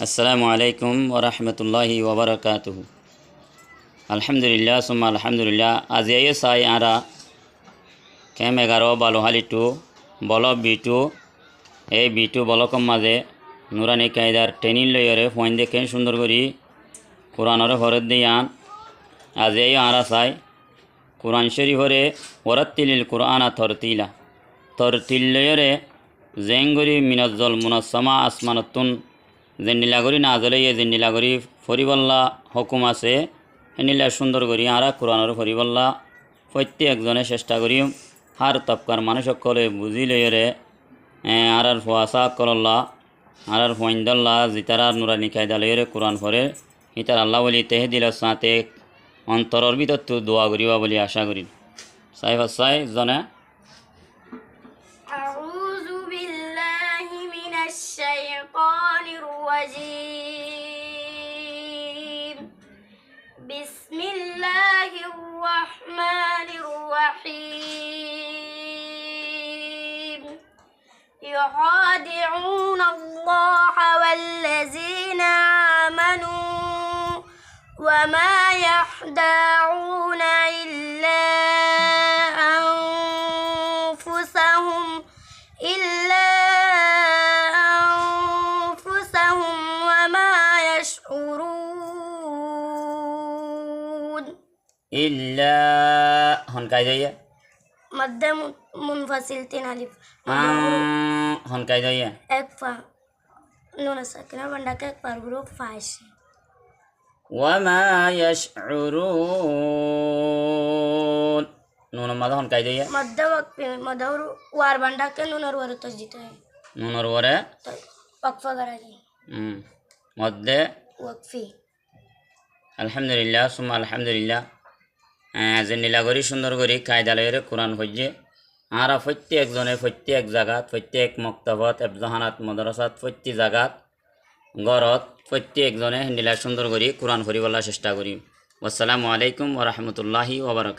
আসসালামু আলাইকুম ওরহমতুল্লাহি ওবরকাতুহু। আলহামদুলিল্লাহ সুম্মা আলহামদুলিল্লাহ। আজি আইয়ে চাই আরা কেম 11 বালোহালি টু বল বিটু এই বিটু বলকম মাঝে নুরানি কায়দার ট্রেনিং লইরে ফোন দেখে সুন্দর করি কোরআনর হরত দিয়ান আজি আইয়ে আরা চাই কোরআন শরীফরে ওরাত্তিলিল কোরআনা তরতিল লইরে জেঙ্গরি মিনাজ্জল মুনাসমা আসমানতুন জেন্ডিলাগরি না জ্বলাইয়ে জেন্ডিলাগরি ফরিবল্লা হুকুম আছে হেনিলা সুন্দর করি আরা কোরআনের ফরিবল্লা প্রত্যেকজনে চেষ্টা করি হার তপকার মানুষ সকলে বুঝি লইরে আরার ফোয়াশা করল্লা আরার ফইন্দল্লা জিতারার নুরানি কায়দা লইরে কোরআন ফরে ইতার আল্লাহ বলি তেহে দিল সাঁতে অন্তরের ভিতর তো দোয়া করিবা বলি আশা করি। সাহেব সাই জনে أعوذ بالله من الشيطان الرجيم بسم الله الرحمن الرحيم يخادعون الله والذين آمنوا وما يخدعون إلا أنفسهم وما يشعرون ইল্লা হন কায়দাইয়া مد منفصل تين ألف হন কায়দাইয়া एक फा नून ساكنة بندك एक पर حروف فاش وما يشعرون নুন মাদা হন কায়দাইয়া مد وقف مد وار بندك نون और वर تسجيل है নুনর ওরে तो وقفة कराजी মধ্যে وقفي আলহামদুলিল্লাহ সুম্মা আলহামদুলিল্লাহ। জেন্ডিলা করি সুন্দর করি কায়দালয়ের কোরআন হজ্জে আরা প্রত্যেকজনে প্রত্যেক জায়গাত প্রত্যেক মক্তবত এফজাহানাত মদরসাত প্রত্যেক জায়গাত গড়ত প্রত্যেকজনে হেন্ডিলা সুন্দর করি কোরআন ফরিবল্লা চেষ্টা করি। আসসালামু আলাইকুম ওরহমতুল্লাহি ওবরাকাতুহু।